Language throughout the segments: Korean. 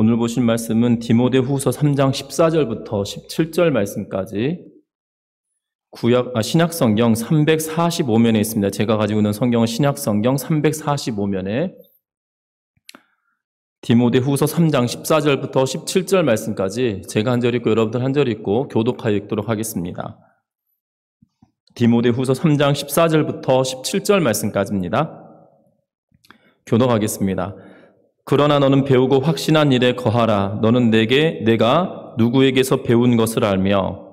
오늘 보실 말씀은 디모데후서 3장 14절부터 17절 말씀까지 신약성경 345면에 있습니다. 제가 가지고 있는 성경은 신약성경 345면에 디모데후서 3장 14절부터 17절 말씀까지 제가 한 절 읽고 여러분들 한 절 읽고 교독하여 읽도록 하겠습니다. 디모데후서 3장 14절부터 17절 말씀까지입니다. 교독하겠습니다. 그러나 너는 배우고 확신한 일에 거하라. 너는 내가 누구에게서 배운 것을 알며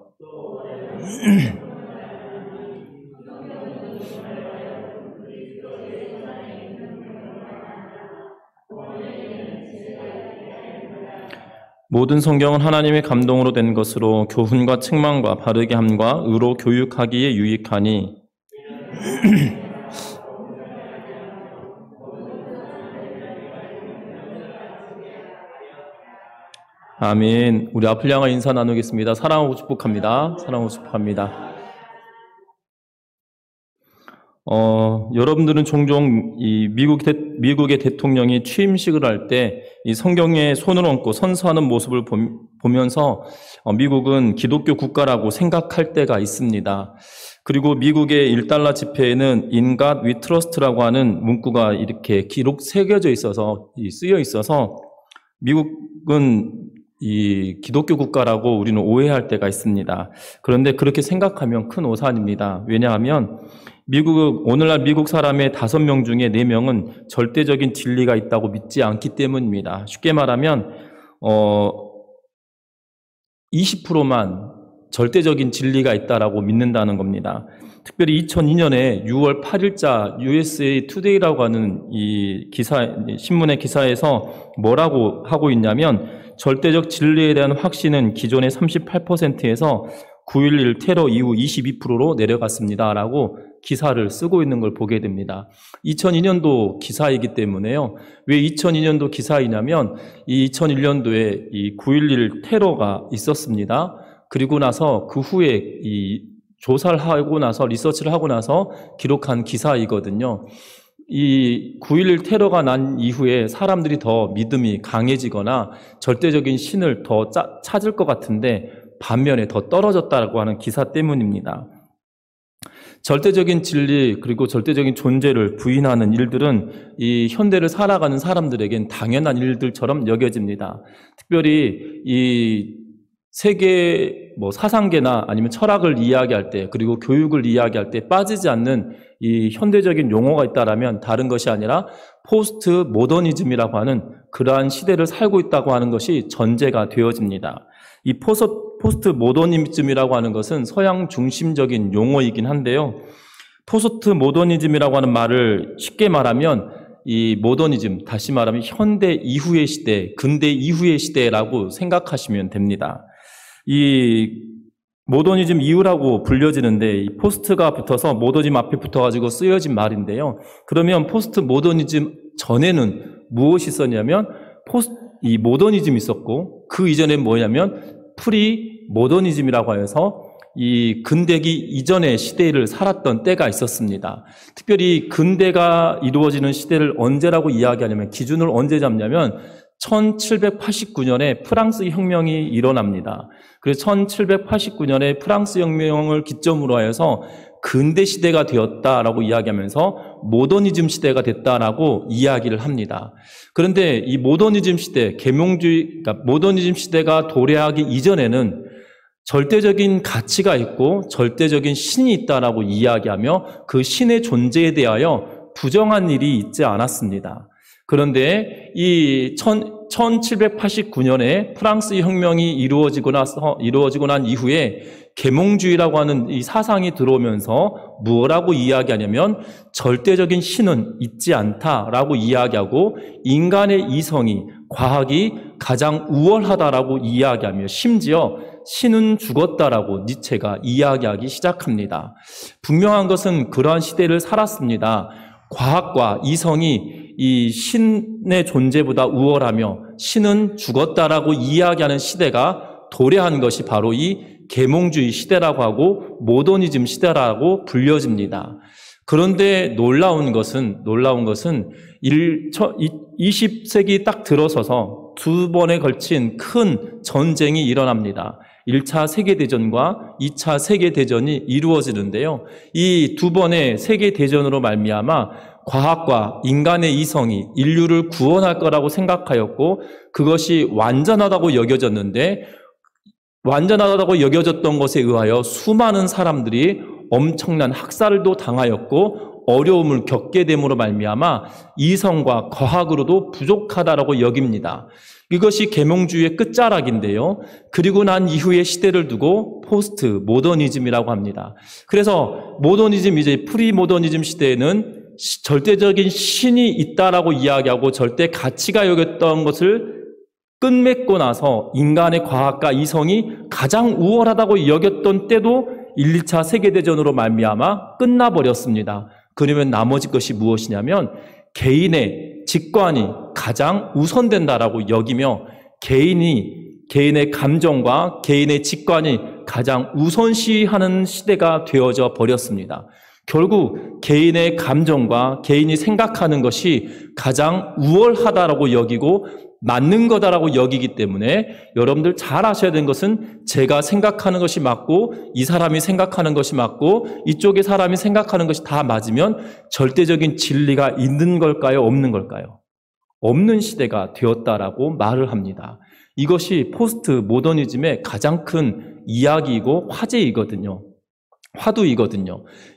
모든 성경은 하나님의 감동으로 된 것으로 교훈과 책망과 바르게 함과 의로 교육하기에 유익하니 아멘. 우리 앞을 향하여 인사 나누겠습니다. 사랑하고 축복합니다. 사랑하고 축복합니다. 여러분들은 종종 이 미국의 대통령이 취임식을 할 때 이 성경에 손을 얹고 선서하는 모습을 보면서 미국은 기독교 국가라고 생각할 때가 있습니다. 그리고 미국의 1달러 지폐에는 In God We Trust라고 하는 문구가 이렇게 새겨져 있어서 쓰여 있어서 미국은 이 기독교 국가라고 우리는 오해할 때가 있습니다. 그런데 그렇게 생각하면 큰 오산입니다. 왜냐하면 오늘날 미국 사람의 5명 중에 4명은 절대적인 진리가 있다고 믿지 않기 때문입니다. 쉽게 말하면 20%만 절대적인 진리가 있다라고 믿는다는 겁니다. 특별히 2002년에 6월 8일자 USA Today라고 하는 이 신문의 기사에서 뭐라고 하고 있냐면 절대적 진리에 대한 확신은 기존의 38%에서 9.11 테러 이후 22%로 내려갔습니다. 라고 기사를 쓰고 있는 걸 보게 됩니다. 2002년도 기사이기 때문에요. 왜 2002년도 기사이냐면 이 2001년도에 이 9.11 테러가 있었습니다. 그리고 나서 그 후에 이 조사를 하고 나서 리서치를 하고 나서 기록한 기사이거든요. 이 9.11 테러가 난 이후에 사람들이 더 믿음이 강해지거나 절대적인 신을 더 찾을 것 같은데 반면에 더 떨어졌다고 하는 기사 때문입니다. 절대적인 진리 그리고 절대적인 존재를 부인하는 일들은 이 현대를 살아가는 사람들에겐 당연한 일들처럼 여겨집니다. 특별히 이 세계 사상계나 아니면 철학을 이야기할 때 그리고 교육을 이야기할 때 빠지지 않는 이 현대적인 용어가 있다라면 다른 것이 아니라 포스트 모더니즘이라고 하는 그러한 시대를 살고 있다고 하는 것이 전제가 되어집니다. 이 포스트 모더니즘이라고 하는 것은 서양 중심적인 용어이긴 한데요. 포스트 모더니즘이라고 하는 말을 쉽게 말하면 이 모더니즘, 다시 말하면 현대 이후의 시대, 근대 이후의 시대라고 생각하시면 됩니다. 이 모더니즘 이후라고 불려지는데 이 포스트가 붙어서 모더니즘 앞에 붙어가지고 쓰여진 말인데요. 그러면 포스트 모더니즘 전에는 무엇이 있었냐면 이 모더니즘이 있었고 그 이전엔 뭐냐면 프리 모더니즘이라고 해서 이 근대기 이전의 시대를 살았던 때가 있었습니다. 특별히 근대가 이루어지는 시대를 언제라고 이야기하냐면 기준을 언제 잡냐면 1789년에 프랑스 혁명이 일어납니다. 그래서 1789년에 프랑스 혁명을 기점으로 하여서 근대 시대가 되었다라고 이야기하면서 모더니즘 시대가 됐다라고 이야기를 합니다. 그런데 이 모더니즘 시대, 그러니까 모더니즘 시대가 도래하기 이전에는 절대적인 가치가 있고 절대적인 신이 있다라고 이야기하며 그 신의 존재에 대하여 부정한 일이 있지 않았습니다. 그런데 이 1789년에 프랑스 혁명이 이루어지고 난 이후에 계몽주의라고 하는 이 사상이 들어오면서 뭐라고 이야기하냐면 절대적인 신은 있지 않다라고 이야기하고 인간의 이성이 과학이 가장 우월하다라고 이야기하며 심지어 신은 죽었다라고 니체가 이야기하기 시작합니다. 분명한 것은 그러한 시대를 살았습니다. 과학과 이성이 이 신의 존재보다 우월하며 신은 죽었다라고 이야기하는 시대가 도래한 것이 바로 이 계몽주의 시대라고 하고 모더니즘 시대라고 불려집니다. 그런데 놀라운 것은 20세기 딱 들어서서 두 번에 걸친 큰 전쟁이 일어납니다. 1차 세계대전과 2차 세계대전이 이루어지는데요. 이 두 번의 세계대전으로 말미암아 과학과 인간의 이성이 인류를 구원할 거라고 생각하였고 그것이 완전하다고 여겨졌는데 완전하다고 여겨졌던 것에 의하여 수많은 사람들이 엄청난 학살도 당하였고 어려움을 겪게 됨으로 말미암아 이성과 과학으로도 부족하다라고 여깁니다. 이것이 계몽주의의 끝자락인데요. 그리고 난 이후의 시대를 두고 포스트 모더니즘이라고 합니다. 그래서 모더니즘, 이제 프리모더니즘 시대에는 절대적인 신이 있다라고 이야기하고 절대 가치가 여겼던 것을 끝맺고 나서 인간의 과학과 이성이 가장 우월하다고 여겼던 때도 1, 2차 세계대전으로 말미암아 끝나버렸습니다. 그러면 나머지 것이 무엇이냐면 개인의 직관이 가장 우선된다라고 여기며 개인의 감정과 개인의 직관이 가장 우선시하는 시대가 되어져 버렸습니다. 결국 개인의 감정과 개인이 생각하는 것이 가장 우월하다라고 여기고 맞는 거다라고 여기기 때문에 여러분들 잘 아셔야 되는 것은 제가 생각하는 것이 맞고 이 사람이 생각하는 것이 맞고 이쪽의 사람이 생각하는 것이 다 맞으면 절대적인 진리가 있는 걸까요? 없는 걸까요? 없는 시대가 되었다라고 말을 합니다. 이것이 포스트 모더니즘의 가장 큰 이야기이고 화두이거든요.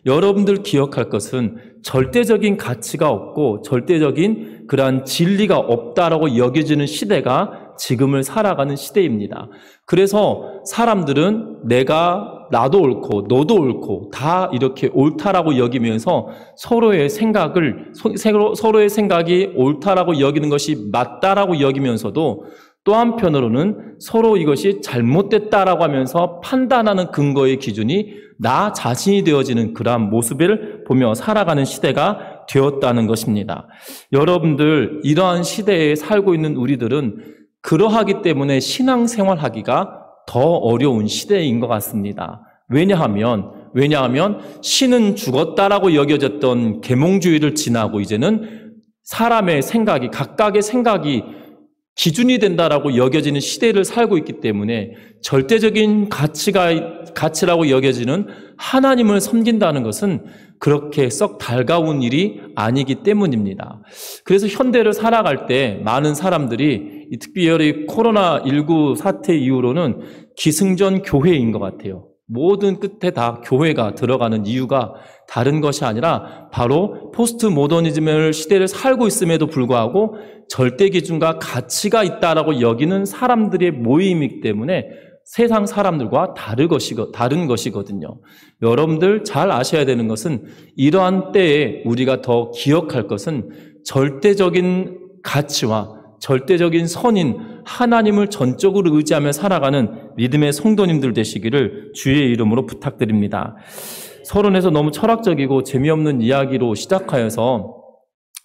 여러분들 기억할 것은 절대적인 가치가 없고 절대적인 그러한 진리가 없다라고 여겨지는 시대가 지금을 살아가는 시대입니다. 그래서 사람들은 나도 옳고 너도 옳고 다 이렇게 옳다라고 여기면서 서로의 생각이 옳다라고 여기는 것이 맞다라고 여기면서도 또 한편으로는 서로 이것이 잘못됐다라고 하면서 판단하는 근거의 기준이 나 자신이 되어지는 그러한 모습을 보며 살아가는 시대가 되었다는 것입니다. 여러분들, 이러한 시대에 살고 있는 우리들은 그러하기 때문에 신앙생활하기가 더 어려운 시대인 것 같습니다. 왜냐하면 신은 죽었다라고 여겨졌던 계몽주의를 지나고 이제는 사람의 생각이, 각각의 생각이 기준이 된다라고 여겨지는 시대를 살고 있기 때문에 절대적인 가치라고 여겨지는 하나님을 섬긴다는 것은 그렇게 썩 달가운 일이 아니기 때문입니다. 그래서 현대를 살아갈 때 많은 사람들이 특별히 코로나19 사태 이후로는 기승전 교회인 것 같아요. 모든 끝에 다 교회가 들어가는 이유가 다른 것이 아니라 바로 포스트 모더니즘의 시대를 살고 있음에도 불구하고 절대 기준과 가치가 있다라고 여기는 사람들의 모임이기 때문에 세상 사람들과 다른 것이거든요. 여러분들 잘 아셔야 되는 것은 이러한 때에 우리가 더 기억할 것은 절대적인 가치와 절대적인 선인 하나님을 전적으로 의지하며 살아가는 믿음의 성도님들 되시기를 주의 이름으로 부탁드립니다. 서론에서 너무 철학적이고 재미없는 이야기로 시작하여서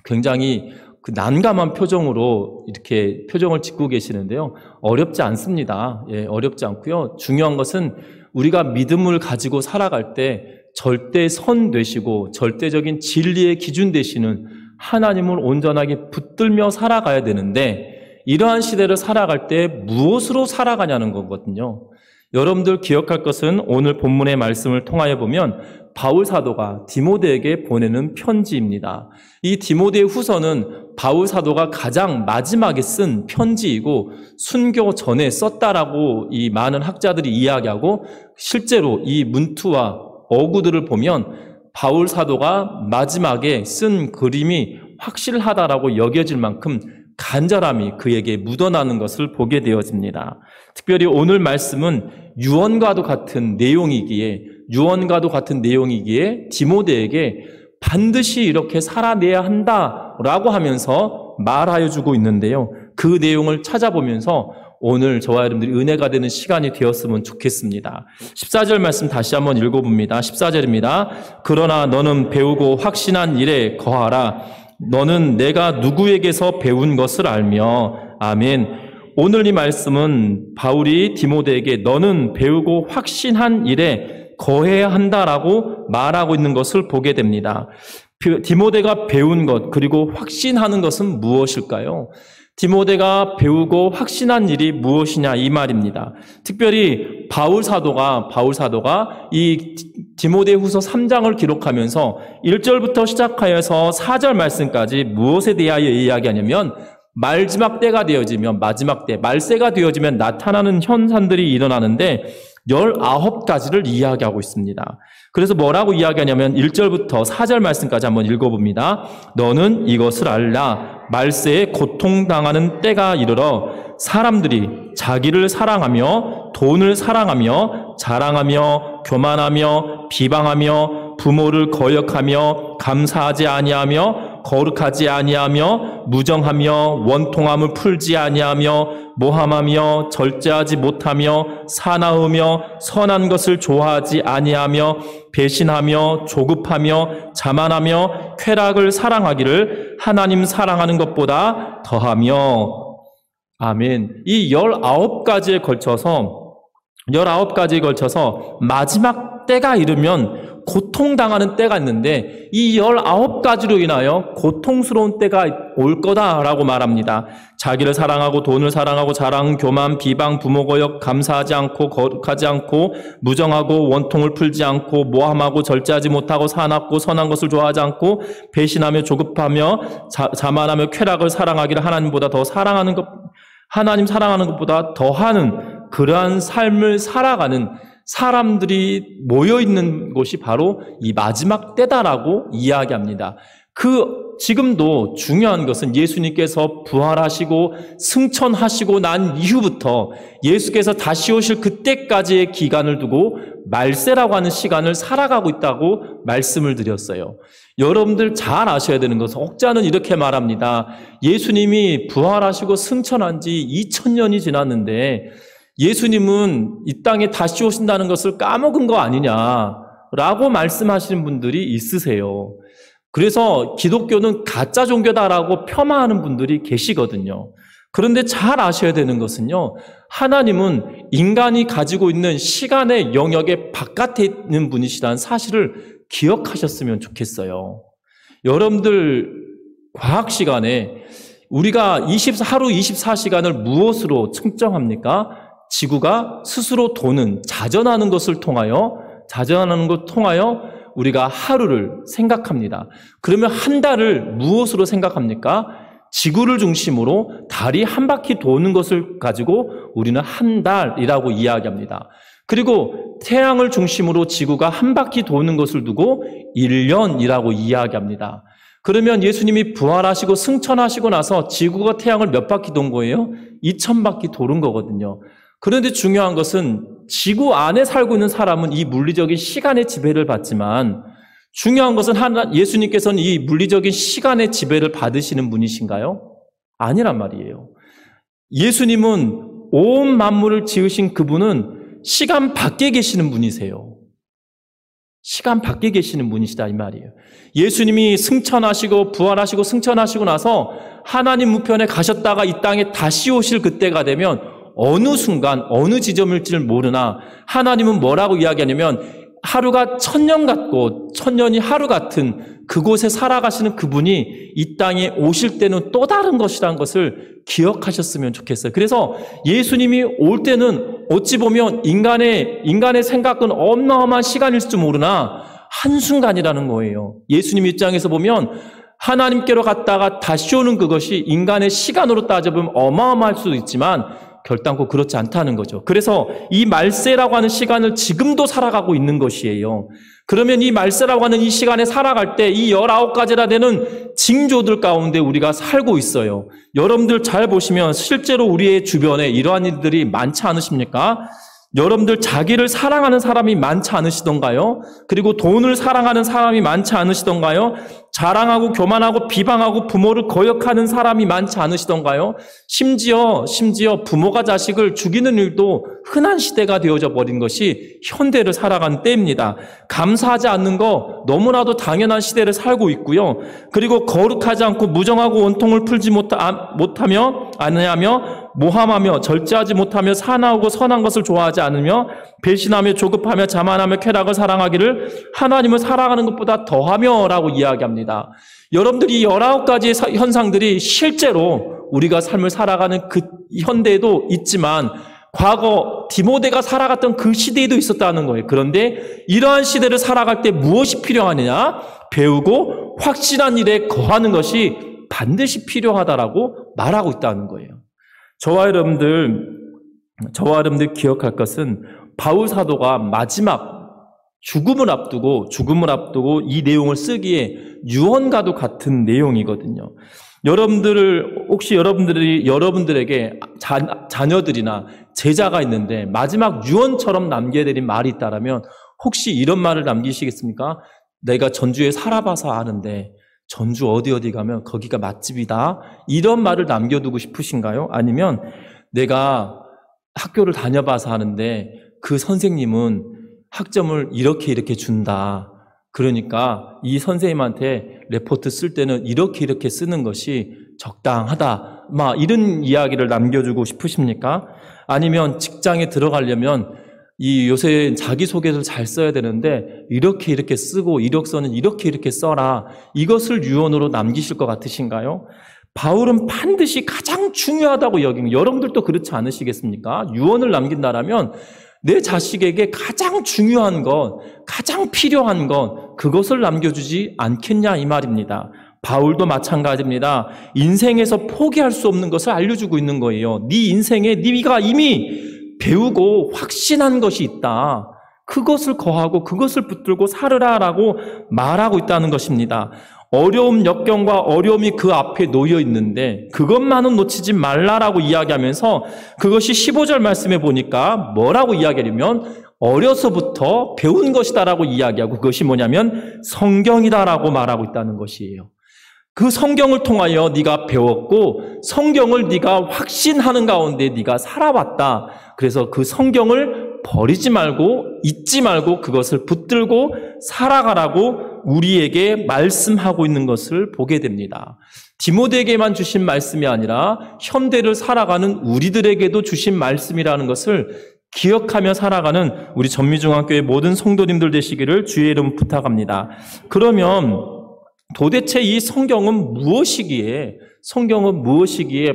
굉장히 난감한 표정으로 이렇게 표정을 짓고 계시는데요. 어렵지 않습니다. 어렵지 않고요. 중요한 것은 우리가 믿음을 가지고 살아갈 때 절대 선 되시고 절대적인 진리의 기준 되시는 하나님을 온전하게 붙들며 살아가야 되는데 이러한 시대를 살아갈 때 무엇으로 살아가냐는 거거든요. 여러분들 기억할 것은 오늘 본문의 말씀을 통하여 보면 바울 사도가 디모데에게 보내는 편지입니다. 이 디모데 후서는 바울 사도가 가장 마지막에 쓴 편지이고 순교 전에 썼다라고 이 많은 학자들이 이야기하고 실제로 이 문투와 어구들을 보면 바울 사도가 마지막에 쓴 그림이 확실하다라고 여겨질 만큼 간절함이 그에게 묻어나는 것을 보게 되어집니다. 특별히 오늘 말씀은 유언과도 같은 내용이기에 디모데에게 반드시 이렇게 살아내야 한다라고 하면서 말하여 주고 있는데요. 그 내용을 찾아보면서 오늘 저와 여러분들이 은혜가 되는 시간이 되었으면 좋겠습니다. 14절 말씀 다시 한번 읽어봅니다. 14절입니다. 그러나 너는 배우고 확신한 일에 거하라. 너는 내가 누구에게서 배운 것을 알며. 아멘. 오늘 이 말씀은 바울이 디모데에게 너는 배우고 확신한 일에 거해야 한다라고 말하고 있는 것을 보게 됩니다. 디모데가 배운 것 그리고 확신하는 것은 무엇일까요? 디모데가 배우고 확신한 일이 무엇이냐 이 말입니다. 특별히 바울 사도가 이 디모데후서 3장을 기록하면서 1절부터 시작하여서 4절 말씀까지 무엇에 대하여 이야기하냐면 마지막 때가 말세가 되어지면 나타나는 현상들이 일어나는데 19가지를 이야기하고 있습니다. 그래서 뭐라고 이야기하냐면 1절부터 4절 말씀까지 한번 읽어봅니다. 너는 이것을 알라. 말세에 고통당하는 때가 이르러 사람들이 자기를 사랑하며 돈을 사랑하며 자랑하며 교만하며 비방하며 부모를 거역하며 감사하지 아니하며 거룩하지 아니하며 무정하며 원통함을 풀지 아니하며 모함하며 절제하지 못하며 사나우며 선한 것을 좋아하지 아니하며 배신하며 조급하며 자만하며 쾌락을 사랑하기를 하나님 사랑하는 것보다 더하며. 아멘. 이 19가지에 걸쳐서 마지막 때가 이르면 고통당하는 때가 있는데 이 19가지로 인하여 고통스러운 때가 올 거다라고 말합니다. 자기를 사랑하고 돈을 사랑하고 자랑, 교만, 비방, 부모 거역, 감사하지 않고 거룩하지 않고 무정하고 원통을 풀지 않고 모함하고 절제하지 못하고 사납고 선한 것을 좋아하지 않고 배신하며 조급하며 자만하며 쾌락을 사랑하기를 하나님 사랑하는 것보다 더하는 그러한 삶을 살아가는 사람들이 모여있는 곳이 바로 이 마지막 때다라고 이야기합니다. 지금도 중요한 것은 예수님께서 부활하시고 승천하시고 난 이후부터 예수께서 다시 오실 그때까지의 기간을 두고 말세라고 하는 시간을 살아가고 있다고 말씀을 드렸어요. 여러분들 잘 아셔야 되는 것은 혹자는 이렇게 말합니다. 예수님이 부활하시고 승천한 지 2000년이 지났는데 예수님은 이 땅에 다시 오신다는 것을 까먹은 거 아니냐라고 말씀하시는 분들이 있으세요. 그래서 기독교는 가짜 종교다라고 폄하하는 분들이 계시거든요. 그런데 잘 아셔야 되는 것은요, 하나님은 인간이 가지고 있는 시간의 영역의 바깥에 있는 분이시라는 사실을 기억하셨으면 좋겠어요. 여러분들 과학 시간에 우리가 하루 24시간을 무엇으로 측정합니까? 지구가 스스로 도는 자전하는 것을 통하여 우리가 하루를 생각합니다. 그러면 한 달을 무엇으로 생각합니까? 지구를 중심으로 달이 한 바퀴 도는 것을 가지고 우리는 한 달이라고 이야기합니다. 그리고 태양을 중심으로 지구가 한 바퀴 도는 것을 두고 1년이라고 이야기합니다. 그러면 예수님이 부활하시고 승천하시고 나서 지구가 태양을 몇 바퀴 돈 거예요? 2000바퀴 도는 거거든요. 그런데 중요한 것은 지구 안에 살고 있는 사람은 이 물리적인 시간의 지배를 받지만 중요한 것은 예수님께서는 이 물리적인 시간의 지배를 받으시는 분이신가요? 아니란 말이에요. 예수님은 온 만물을 지으신 그분은 시간 밖에 계시는 분이세요. 시간 밖에 계시는 분이시다 이 말이에요. 예수님이 승천하시고 부활하시고 승천하시고 나서 하나님 우편에 가셨다가 이 땅에 다시 오실 그때가 되면 어느 순간 어느 지점일지를 모르나 하나님은 뭐라고 이야기하냐면 하루가 1000년 같고 1000년이 하루 같은 그곳에 살아가시는 그분이 이 땅에 오실 때는 또 다른 것이라는 것을 기억하셨으면 좋겠어요. 그래서 예수님이 올 때는 어찌 보면 인간의 생각은 어마어마한 시간일지 모르나 한순간이라는 거예요. 예수님 입장에서 보면 하나님께로 갔다가 다시 오는 그것이 인간의 시간으로 따져보면 어마어마할 수도 있지만 결단코 그렇지 않다는 거죠. 그래서 이 말세라고 하는 시간을 지금도 살아가고 있는 것이에요. 그러면 이 말세라고 하는 이 시간에 살아갈 때 이 19가지나 되는 징조들 가운데 우리가 살고 있어요. 여러분들 잘 보시면 실제로 우리의 주변에 이러한 일들이 많지 않으십니까? 여러분들 자기를 사랑하는 사람이 많지 않으시던가요? 그리고 돈을 사랑하는 사람이 많지 않으시던가요? 자랑하고 교만하고 비방하고 부모를 거역하는 사람이 많지 않으시던가요? 심지어 부모가 자식을 죽이는 일도 흔한 시대가 되어져 버린 것이 현대를 살아가는 때입니다. 감사하지 않는 거 너무나도 당연한 시대를 살고 있고요. 그리고 거룩하지 않고 무정하고 원통을 풀지 못하며 아니하며 모함하며 절제하지 못하며 사나우고 선한 것을 좋아하지 않으며 배신하며 조급하며 자만하며 쾌락을 사랑하기를 하나님을 사랑하는 것보다 더하며 라고 이야기합니다. 여러분들이 19가지의 현상들이 실제로 우리가 삶을 살아가는 그 현대에도 있지만 과거 디모데가 살아갔던 그 시대에도 있었다는 거예요. 그런데 이러한 시대를 살아갈 때 무엇이 필요하느냐? 배우고 확실한 일에 거하는 것이 반드시 필요하다라고 말하고 있다는 거예요. 저와 여러분들 기억할 것은 바울 사도가 마지막 죽음을 앞두고 이 내용을 쓰기에 유언과도 같은 내용이거든요. 혹시 여러분들에게 자녀들이나 제자가 있는데 마지막 유언처럼 남겨드린 말이 있다라면 혹시 이런 말을 남기시겠습니까? 내가 전주에 살아봐서 아는데 전주 어디 가면 거기가 맛집이다. 이런 말을 남겨두고 싶으신가요? 아니면 내가 학교를 다녀봐서 아는데 그 선생님은 학점을 이렇게 준다. 그러니까 이 선생님한테 레포트 쓸 때는 이렇게 쓰는 것이 적당하다. 이런 이야기를 남겨주고 싶으십니까? 아니면 직장에 들어가려면 요새 자기소개서를 잘 써야 되는데 이렇게 쓰고 이력서는 이렇게 써라. 이것을 유언으로 남기실 것 같으신가요? 바울은 반드시 가장 중요하다고 여기는, 여러분들도 그렇지 않으시겠습니까? 유언을 남긴다라면 내 자식에게 가장 중요한 것, 가장 필요한 것, 그것을 남겨주지 않겠냐 이 말입니다. 바울도 마찬가지입니다. 인생에서 포기할 수 없는 것을 알려주고 있는 거예요. 네 인생에 네가 이미 배우고 확신한 것이 있다. 그것을 거하고 그것을 붙들고 살으라라고 말하고 있다는 것입니다. 어려움, 역경과 어려움이 그 앞에 놓여 있는데 그것만은 놓치지 말라라고 이야기하면서 그것이 15절 말씀에 보니까 뭐라고 이야기하냐면 어려서부터 배운 것이다라고 이야기하고 그것이 뭐냐면 성경이다라고 말하고 있다는 것이에요. 그 성경을 통하여 네가 배웠고 성경을 네가 확신하는 가운데 네가 살아왔다. 그래서 그 성경을 버리지 말고 잊지 말고 그것을 붙들고 살아가라고 우리에게 말씀하고 있는 것을 보게 됩니다. 디모데에게만 주신 말씀이 아니라 현대를 살아가는 우리들에게도 주신 말씀이라는 것을 기억하며 살아가는 우리 전미중학교의 모든 성도님들 되시기를 주의 이름 부탁합니다. 그러면 도대체 이 성경은 무엇이기에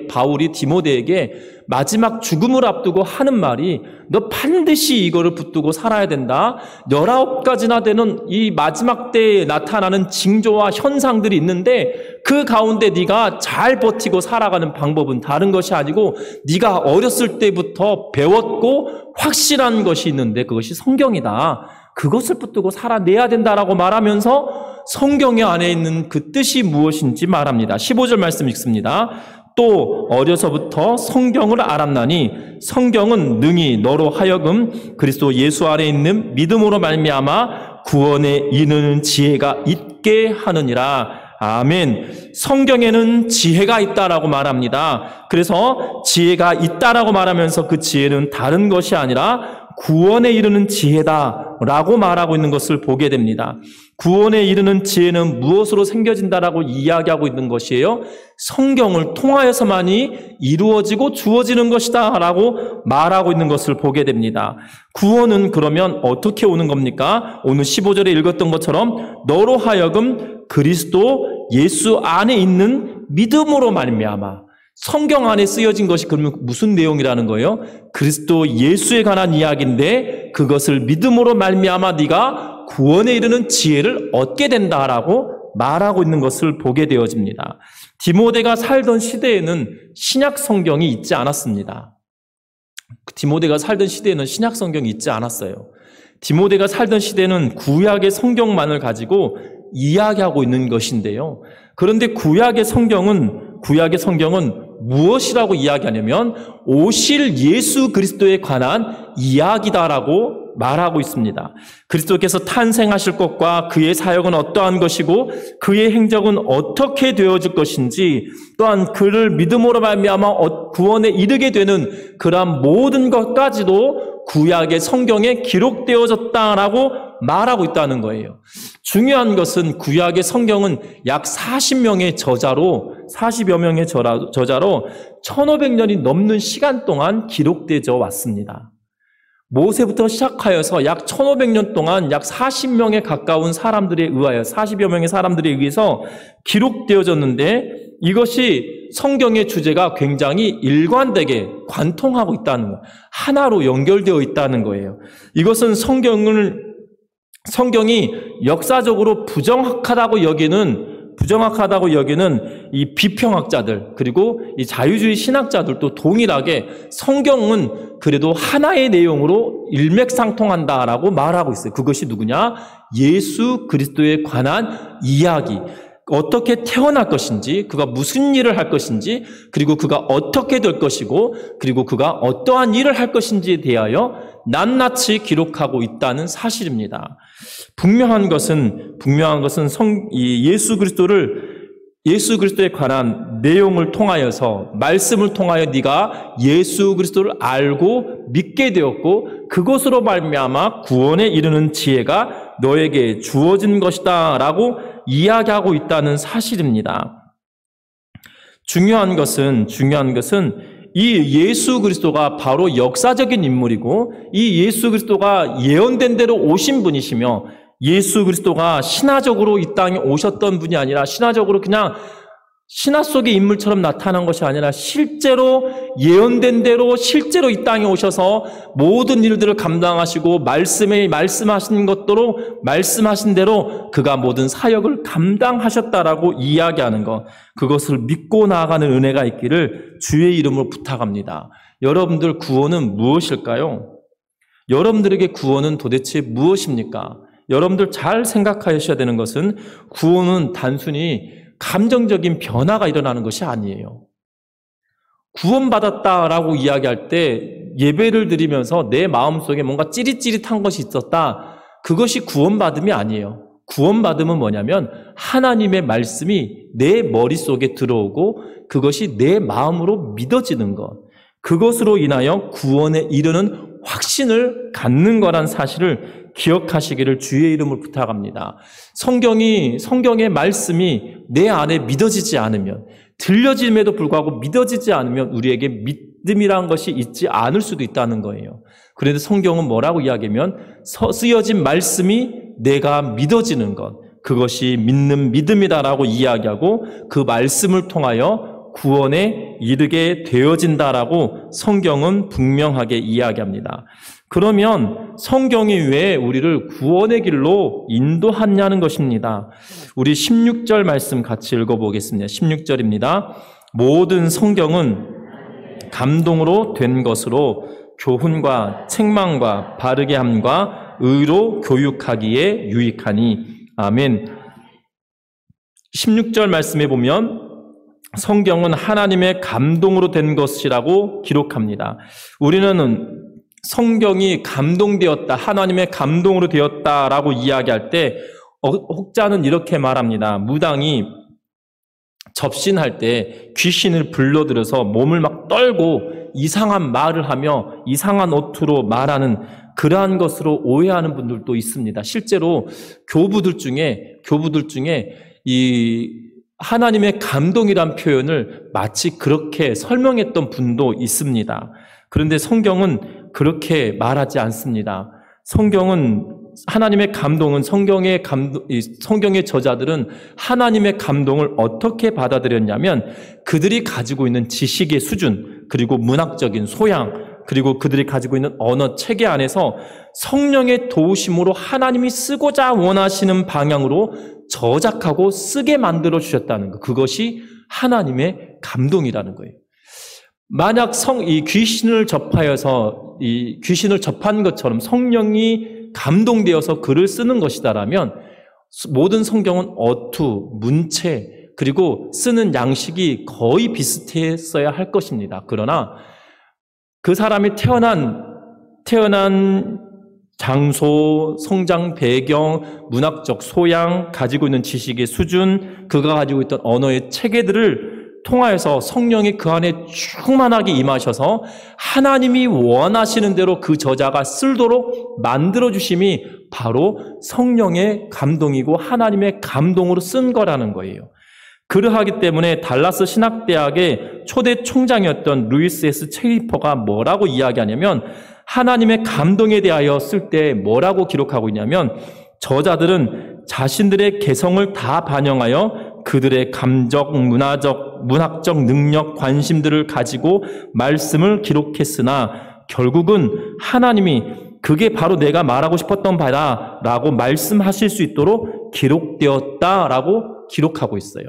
바울이 디모데에게 마지막 죽음을 앞두고 하는 말이 너 반드시 이거를 붙들고 살아야 된다. 19가지나 되는 이 마지막 때에 나타나는 징조와 현상들이 있는데 그 가운데 네가 잘 버티고 살아가는 방법은 다른 것이 아니고 네가 어렸을 때부터 배웠고 확실한 것이 있는데 그것이 성경이다. 그것을 붙들고 살아내야 된다라고 말하면서 성경의 안에 있는 그 뜻이 무엇인지 말합니다. 15절 말씀 읽습니다. 또 어려서부터 성경을 알았나니 성경은 능히 너로 하여금 그리스도 예수 안에 있는 믿음으로 말미암아 구원에 이르는 지혜가 있게 하느니라. 아멘. 성경에는 지혜가 있다라고 말합니다. 그래서 지혜가 있다라고 말하면서 그 지혜는 다른 것이 아니라 구원에 이르는 지혜다라고 말하고 있는 것을 보게 됩니다. 구원에 이르는 지혜는 무엇으로 생겨진다라고 이야기하고 있는 것이에요? 성경을 통하여서만이 이루어지고 주어지는 것이다라고 말하고 있는 것을 보게 됩니다. 구원은 그러면 어떻게 오는 겁니까? 오늘 15절에 읽었던 것처럼 너로 하여금 그리스도 예수 안에 있는 믿음으로 말미암아. 성경 안에 쓰여진 것이 그러면 무슨 내용이라는 거예요? 그리스도 예수에 관한 이야기인데 그것을 믿음으로 말미암아 네가 구원에 이르는 지혜를 얻게 된다라고 말하고 있는 것을 보게 되어집니다. 디모데가 살던 시대에는 신약 성경이 있지 않았습니다. 디모데가 살던 시대에는 신약 성경이 있지 않았어요. 디모데가 살던 시대는 구약의 성경만을 가지고 이야기하고 있는 것인데요. 그런데 구약의 성경은 무엇이라고 이야기하냐면 오실 예수 그리스도에 관한 이야기다라고 말하고 있습니다. 그리스도께서 탄생하실 것과 그의 사역은 어떠한 것이고 그의 행적은 어떻게 되어질 것인지 또한 그를 믿음으로 말미암아 구원에 이르게 되는 그러한 모든 것까지도 구약의 성경에 기록되어졌다라고 말하고 있다는 거예요. 중요한 것은 구약의 성경은 약 40여 명의 저자로 1500년이 넘는 시간 동안 기록되어 왔습니다. 모세부터 시작하여서 약 1500년 동안 약 40명에 가까운 사람들에 의하여 40여 명의 사람들에 의해서 기록되어졌는데 이것이 성경의 주제가 굉장히 일관되게 관통하고 있다는 것, 하나로 연결되어 있다는 거예요. 이것은 성경이 역사적으로 부정확하다고 여기는 이 비평학자들 그리고 이 자유주의 신학자들도 동일하게 성경은 그래도 하나의 내용으로 일맥상통한다라고 말하고 있어요. 그것이 누구냐? 예수 그리스도에 관한 이야기. 어떻게 태어날 것인지, 그가 무슨 일을 할 것인지, 그리고 그가 어떻게 될 것이고, 그리고 그가 어떠한 일을 할 것인지에 대하여 낱낱이 기록하고 있다는 사실입니다. 분명한 것은 예수 그리스도에 관한 내용을 통하여서 말씀을 통하여 네가 예수 그리스도를 알고 믿게 되었고 그것으로 말미암아 구원에 이르는 지혜가 너에게 주어진 것이다라고 이야기하고 있다는 사실입니다. 중요한 것은 이 예수 그리스도가 바로 역사적인 인물이고 이 예수 그리스도가 예언된 대로 오신 분이시며 예수 그리스도가 신화적으로 이 땅에 오셨던 분이 아니라 신화적으로 그냥 신화 속의 인물처럼 나타난 것이 아니라 실제로 예언된 대로 실제로 이 땅에 오셔서 모든 일들을 감당하시고 말씀하신 대로 그가 모든 사역을 감당하셨다라고 이야기하는 것, 그것을 믿고 나아가는 은혜가 있기를 주의 이름으로 부탁합니다. 여러분들 구원은 무엇일까요? 여러분들에게 구원은 도대체 무엇입니까? 여러분들 잘 생각하셔야 되는 것은 구원은 단순히 감정적인 변화가 일어나는 것이 아니에요. 구원받았다라고 이야기할 때 예배를 드리면서 내 마음속에 뭔가 찌릿찌릿한 것이 있었다. 그것이 구원받음이 아니에요. 구원받음은 뭐냐면 하나님의 말씀이 내 머릿속에 들어오고 그것이 내 마음으로 믿어지는 것. 그것으로 인하여 구원에 이르는 확신을 갖는 거란 사실을 기억하시기를 주의 이름으로 부탁합니다. 성경의 말씀이 내 안에 믿어지지 않으면, 들려짐에도 불구하고 믿어지지 않으면 우리에게 믿음이란 것이 있지 않을 수도 있다는 거예요. 그런데 성경은 뭐라고 이야기하면 쓰여진 말씀이 내가 믿어지는 것, 그것이 믿는 믿음이다라고 이야기하고 그 말씀을 통하여 구원에 이르게 되어진다라고 성경은 분명하게 이야기합니다. 그러면 성경이 왜 우리를 구원의 길로 인도하냐는 것입니다. 우리 16절 말씀 같이 읽어보겠습니다. 16절입니다. 모든 성경은 감동으로 된 것으로 교훈과 책망과 바르게 함과 의로 교육하기에 유익하니. 아멘. 16절 말씀에 보면 성경은 하나님의 감동으로 된 것이라고 기록합니다. 우리는 성경이 감동되었다, 하나님의 감동으로 되었다라고 이야기할 때 혹자는 이렇게 말합니다. 무당이 접신할 때 귀신을 불러들여서 몸을 막 떨고 이상한 말을 하며 이상한 어투로 말하는 그러한 것으로 오해하는 분들도 있습니다. 실제로 교부들 중에 이 하나님의 감동이란 표현을 마치 그렇게 설명했던 분도 있습니다. 그런데 성경은 그렇게 말하지 않습니다. 성경의 저자들은 하나님의 감동을 어떻게 받아들였냐면 그들이 가지고 있는 지식의 수준, 그리고 문학적인 소양, 그리고 그들이 가지고 있는 언어 체계 안에서 성령의 도우심으로 하나님이 쓰고자 원하시는 방향으로 저작하고 쓰게 만들어 주셨다는 것. 그것이 하나님의 감동이라는 거예요. 만약 이 귀신을 접한 것처럼 성령이 감동되어서 글을 쓰는 것이다라면 모든 성경은 어투, 문체, 그리고 쓰는 양식이 거의 비슷했어야 할 것입니다. 그러나 그 사람이 태어난 장소, 성장 배경, 문학적 소양, 가지고 있는 지식의 수준, 그가 가지고 있던 언어의 체계들을 통하여서 성령이 그 안에 충만하게 임하셔서 하나님이 원하시는 대로 그 저자가 쓰도록 만들어주심이 바로 성령의 감동이고 하나님의 감동으로 쓴 거라는 거예요. 그러하기 때문에 달라스 신학대학의 초대 총장이었던 루이스 S. 체이퍼가 뭐라고 이야기하냐면 하나님의 감동에 대하여 쓸 때 뭐라고 기록하고 있냐면 저자들은 자신들의 개성을 다 반영하여 그들의 감적, 문학적 능력, 관심들을 가지고 말씀을 기록했으나 결국은 하나님이 그게 바로 내가 말하고 싶었던 바다 라고 말씀하실 수 있도록 기록되었다라고 기록하고 있어요.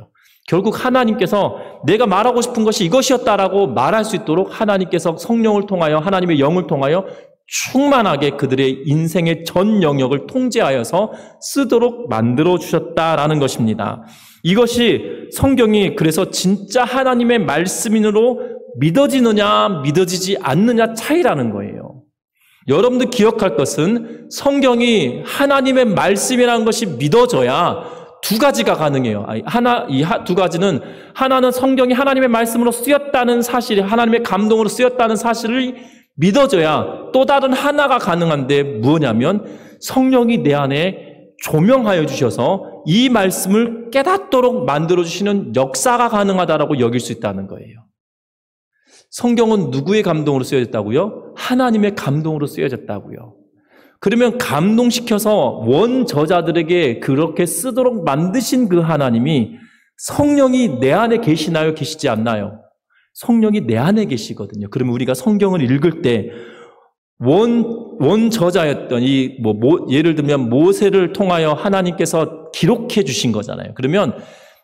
결국 하나님께서 내가 말하고 싶은 것이 이것이었다라고 말할 수 있도록 하나님께서 성령을 통하여 하나님의 영을 통하여 충만하게 그들의 인생의 전 영역을 통제하여서 쓰도록 만들어 주셨다라는 것입니다. 이것이 성경이 그래서 진짜 하나님의 말씀인으로 믿어지느냐 믿어지지 않느냐 차이라는 거예요. 여러분들 기억할 것은 성경이 하나님의 말씀이라는 것이 믿어져야 두 가지가 가능해요. 이 두 가지는 하나는 성경이 하나님의 말씀으로 쓰였다는 사실, 하나님의 감동으로 쓰였다는 사실을 믿어져야 또 다른 하나가 가능한데 뭐냐면 성령이 내 안에 조명하여 주셔서 이 말씀을 깨닫도록 만들어 주시는 역사가 가능하다라고 여길 수 있다는 거예요. 성경은 누구의 감동으로 쓰여졌다고요? 하나님의 감동으로 쓰여졌다고요. 그러면 감동시켜서 원저자들에게 그렇게 쓰도록 만드신 그 하나님이 성령이 내 안에 계시나요? 계시지 않나요? 성령이 내 안에 계시거든요. 그러면 우리가 성경을 읽을 때 원저자였던 예를 들면 모세를 통하여 하나님께서 기록해 주신 거잖아요. 그러면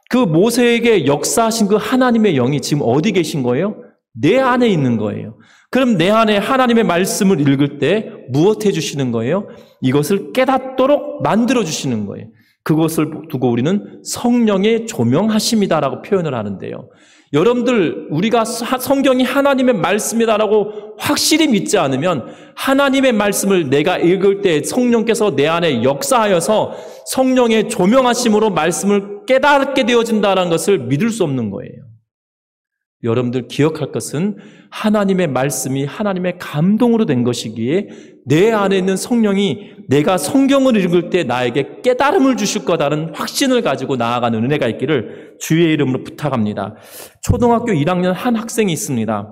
그 모세에게 역사하신 그 하나님의 영이 지금 어디 계신 거예요? 내 안에 있는 거예요. 그럼 내 안에 하나님의 말씀을 읽을 때 무엇 해주시는 거예요? 이것을 깨닫도록 만들어주시는 거예요. 그것을 두고 우리는 성령의 조명하심이다라고 표현을 하는데요. 여러분들 우리가 성경이 하나님의 말씀이다라고 확실히 믿지 않으면 하나님의 말씀을 내가 읽을 때 성령께서 내 안에 역사하여서 성령의 조명하심으로 말씀을 깨닫게 되어진다는 것을 믿을 수 없는 거예요. 여러분들 기억할 것은 하나님의 말씀이 하나님의 감동으로 된 것이기에 내 안에 있는 성령이 내가 성경을 읽을 때 나에게 깨달음을 주실 거다라는 확신을 가지고 나아가는 은혜가 있기를 주의 이름으로 부탁합니다. 초등학교 1학년 한 학생이 있습니다.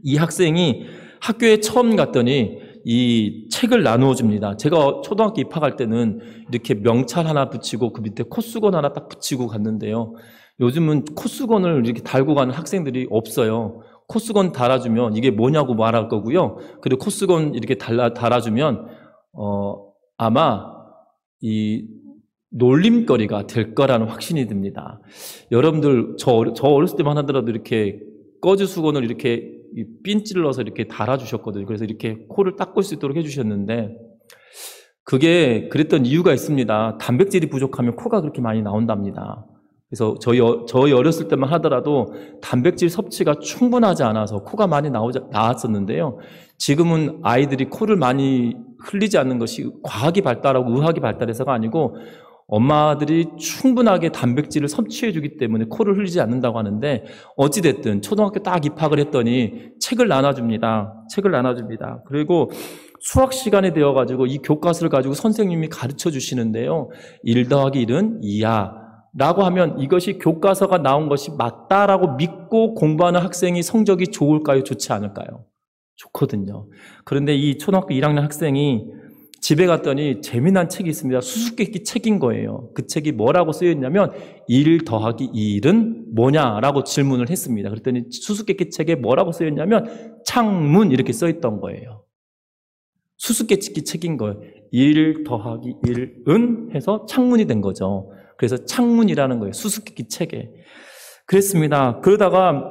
이 학생이 학교에 처음 갔더니 이 책을 나누어 줍니다. 제가 초등학교 입학할 때는 이렇게 명찰 하나 붙이고 그 밑에 코수건 하나 딱 붙이고 갔는데요. 요즘은 코수건을 이렇게 달고 가는 학생들이 없어요. 코수건 달아주면 이게 뭐냐고 말할 거고요. 그리고 코수건 이렇게 달아주면 아마 이 놀림거리가 될 거라는 확신이 듭니다. 여러분들 저 어렸을 때만 하더라도 이렇게 꺼즈 수건을 이렇게 핀 찔러서 이렇게 달아주셨거든요. 그래서 이렇게 코를 닦을 수 있도록 해주셨는데 그게 그랬던 이유가 있습니다. 단백질이 부족하면 코가 그렇게 많이 나온답니다. 그래서 저희 어렸을 때만 하더라도 단백질 섭취가 충분하지 않아서 코가 많이 나왔었는데요. 지금은 아이들이 코를 많이 흘리지 않는 것이 과학이 발달하고 의학이 발달해서가 아니고 엄마들이 충분하게 단백질을 섭취해 주기 때문에 코를 흘리지 않는다고 하는데 어찌됐든 초등학교 딱 입학을 했더니 책을 나눠줍니다. 그리고 수학 시간에 되어가지고 이 교과서를 가지고 선생님이 가르쳐 주시는데요. 1 더하기 1은 2야. 라고 하면 이것이 교과서가 나온 것이 맞다라고 믿고 공부하는 학생이 성적이 좋을까요? 좋지 않을까요? 좋거든요. 그런데 이 초등학교 1학년 학생이 집에 갔더니 재미난 책이 있습니다. 수수께끼 책인 거예요. 그 책이 뭐라고 쓰여있냐면 1 더하기 1은 뭐냐라고 질문을 했습니다. 그랬더니 수수께끼 책에 뭐라고 쓰여있냐면 창문 이렇게 써있던 거예요. 수수께끼 책인 거예요. 1 더하기 1은 해서 창문이 된 거죠. 그래서 창문이라는 거예요. 수수께끼 책에. 그랬습니다. 그러다가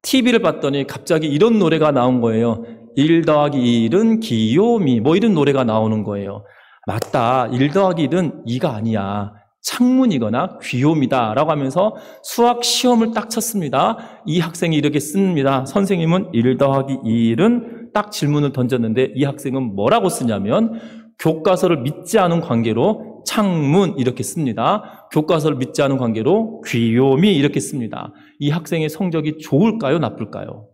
TV를 봤더니 갑자기 이런 노래가 나온 거예요. 1 더하기 1은 귀요미 뭐 이런 노래가 나오는 거예요. 맞다. 1 더하기 1은 2가 아니야. 창문이거나 귀요미다 라고 하면서 수학 시험을 딱 쳤습니다. 이 학생이 이렇게 씁니다. 선생님은 1 더하기 1은 딱 질문을 던졌는데 이 학생은 뭐라고 쓰냐면 교과서를 믿지 않은 관계로 창문 이렇게 씁니다. 교과서를 믿지 않은 관계로 귀요미 이렇게 씁니다. 이 학생의 성적이 좋을까요? 나쁠까요?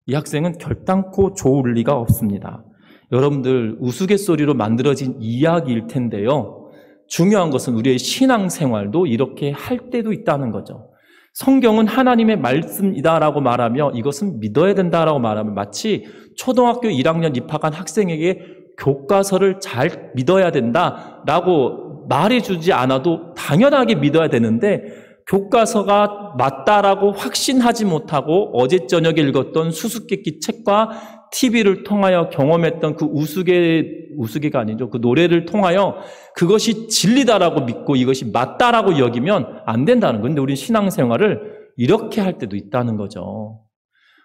이 학생은 결단코 좋을 리가 없습니다. 여러분들 우스갯소리로 만들어진 이야기일 텐데요. 중요한 것은 우리의 신앙생활도 이렇게 할 때도 있다는 거죠. 성경은 하나님의 말씀이다라고 말하며 이것은 믿어야 된다라고 말하면 마치 초등학교 1학년 입학한 학생에게 교과서를 잘 믿어야 된다라고 말해주지 않아도 당연하게 믿어야 되는데 교과서가 맞다라고 확신하지 못하고 어제 저녁에 읽었던 수수께끼 책과 TV를 통하여 경험했던 그 우스개가 아니죠. 그 노래를 통하여 그것이 진리다라고 믿고 이것이 맞다라고 여기면 안 된다는 건데 우리 신앙생활을 이렇게 할 때도 있다는 거죠.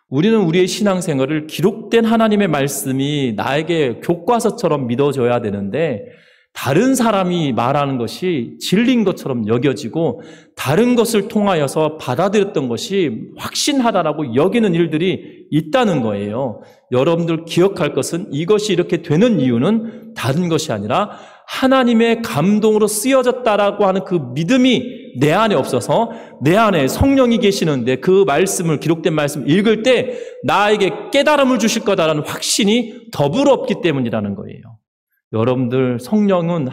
우리는 우리의 신앙생활을 기록된 하나님의 말씀이 나에게 교과서처럼 믿어져야 되는데 다른 사람이 말하는 것이 진리인 것처럼 여겨지고 다른 것을 통하여서 받아들였던 것이 확신하다라고 여기는 일들이 있다는 거예요. 여러분들 기억할 것은 이것이 이렇게 되는 이유는 다른 것이 아니라 하나님의 감동으로 쓰여졌다라고 하는 그 믿음이 내 안에 없어서 내 안에 성령이 계시는데 그 말씀을 기록된 말씀을 읽을 때 나에게 깨달음을 주실 거다라는 확신이 더불어 없기 때문이라는 거예요. 여러분들 성경은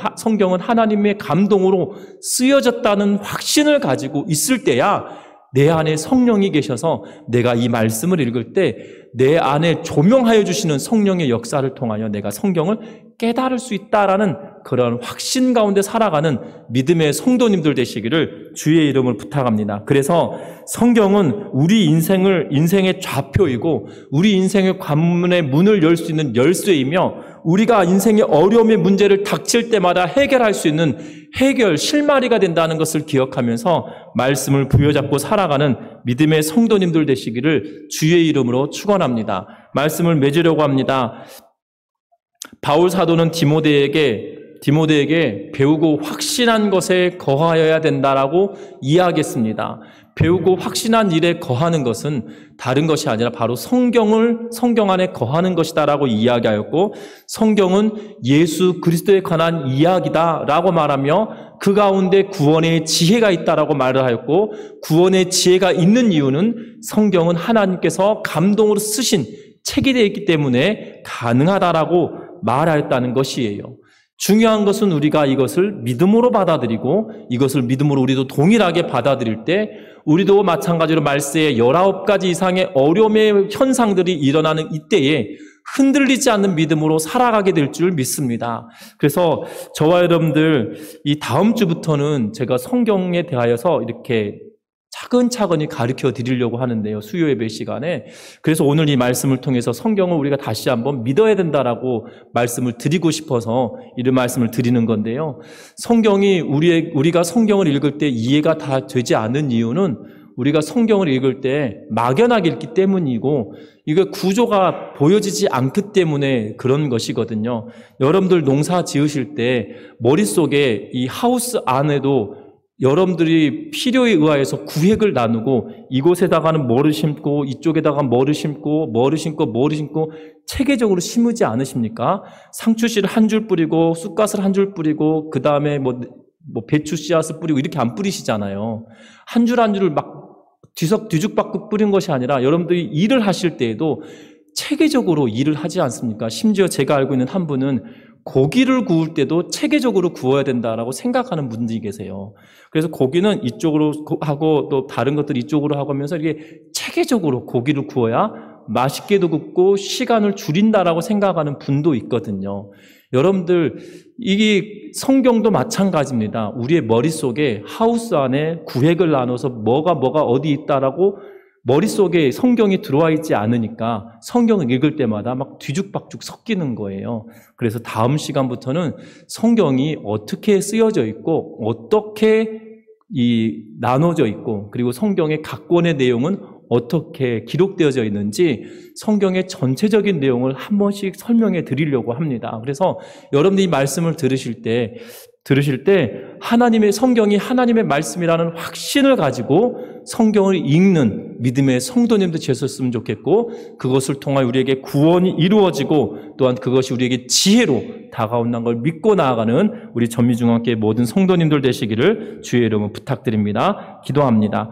하나님의 감동으로 쓰여졌다는 확신을 가지고 있을 때야 내 안에 성령이 계셔서 내가 이 말씀을 읽을 때 내 안에 조명하여 주시는 성령의 역사를 통하여 내가 성경을 깨달을 수 있다라는 그런 확신 가운데 살아가는 믿음의 성도님들 되시기를 주의 이름을 부탁합니다. 그래서 성경은 우리 인생의 좌표이고 우리 인생의 관문의 문을 열 수 있는 열쇠이며 우리가 인생의 어려움의 문제를 닥칠 때마다 해결할 수 있는 실마리가 된다는 것을 기억하면서 말씀을 부여잡고 살아가는 믿음의 성도님들 되시기를 주의 이름으로 축원합니다. 말씀을 맺으려고 합니다. 바울 사도는 디모데에게 배우고 확신한 것에 거하여야 된다라고 이야기했습니다. 배우고 확신한 일에 거하는 것은 다른 것이 아니라 바로 성경 안에 거하는 것이다라고 이야기하였고 성경은 예수 그리스도에 관한 이야기다라고 말하며 그 가운데 구원의 지혜가 있다라고 말을 하였고 구원의 지혜가 있는 이유는 성경은 하나님께서 감동으로 쓰신 책이 되어 있기 때문에 가능하다라고 말하였다는 것이에요. 중요한 것은 우리가 이것을 믿음으로 받아들이고 이것을 믿음으로 우리도 동일하게 받아들일 때 우리도 마찬가지로 말세에 19가지 이상의 어려움의 현상들이 일어나는 이때에 흔들리지 않는 믿음으로 살아가게 될 줄 믿습니다. 그래서 저와 여러분들 이 다음 주부터는 제가 성경에 대하여서 이렇게 차근차근히 가르쳐 드리려고 하는데요. 수요 예배 시간에. 그래서 오늘 이 말씀을 통해서 성경을 우리가 다시 한번 믿어야 된다라고 말씀을 드리고 싶어서 이런 말씀을 드리는 건데요. 우리가 성경을 읽을 때 이해가 다 되지 않는 이유는 우리가 성경을 읽을 때 막연하게 읽기 때문이고 이게 구조가 보여지지 않기 때문에 그런 것이거든요. 여러분들 농사 지으실 때 머릿속에 이 하우스 안에도 여러분들이 필요에 의하여서 구획을 나누고 이곳에다가는 뭐를 심고 이쪽에다가 뭐를 심고 뭐를 심고 체계적으로 심으지 않으십니까? 상추씨를 한 줄 뿌리고 쑥갓을 한 줄 뿌리고 그 다음에 뭐 배추 씨앗을 뿌리고 이렇게 안 뿌리시잖아요. 한 줄 한 줄을 막 뒤죽박죽 뿌린 것이 아니라 여러분들이 일을 하실 때에도 체계적으로 일을 하지 않습니까? 심지어 제가 알고 있는 한 분은 고기를 구울 때도 체계적으로 구워야 된다라고 생각하는 분들이 계세요. 그래서 고기는 이쪽으로 하고 또 다른 것들 이쪽으로 하고 하면서 이게 체계적으로 고기를 구워야 맛있게도 굽고 시간을 줄인다라고 생각하는 분도 있거든요. 여러분들 이게 성경도 마찬가지입니다. 우리의 머릿속에 하우스 안에 구획을 나눠서 뭐가 어디 있다라고 머릿속에 성경이 들어와 있지 않으니까 성경을 읽을 때마다 막 뒤죽박죽 섞이는 거예요. 그래서 다음 시간부터는 성경이 어떻게 쓰여져 있고 어떻게 나눠져 있고 그리고 성경의 각 권의 내용은 어떻게 기록되어져 있는지 성경의 전체적인 내용을 한 번씩 설명해 드리려고 합니다. 그래서 여러분들이 말씀을 들으실 때 성경이 하나님의 말씀이라는 확신을 가지고 성경을 읽는 믿음의 성도님도 되셨으면 좋겠고 그것을 통하여 우리에게 구원이 이루어지고 또한 그것이 우리에게 지혜로 다가온다는 걸 믿고 나아가는 우리 전미중앙교회 모든 성도님들 되시기를 주의 이름으로 부탁드립니다. 기도합니다.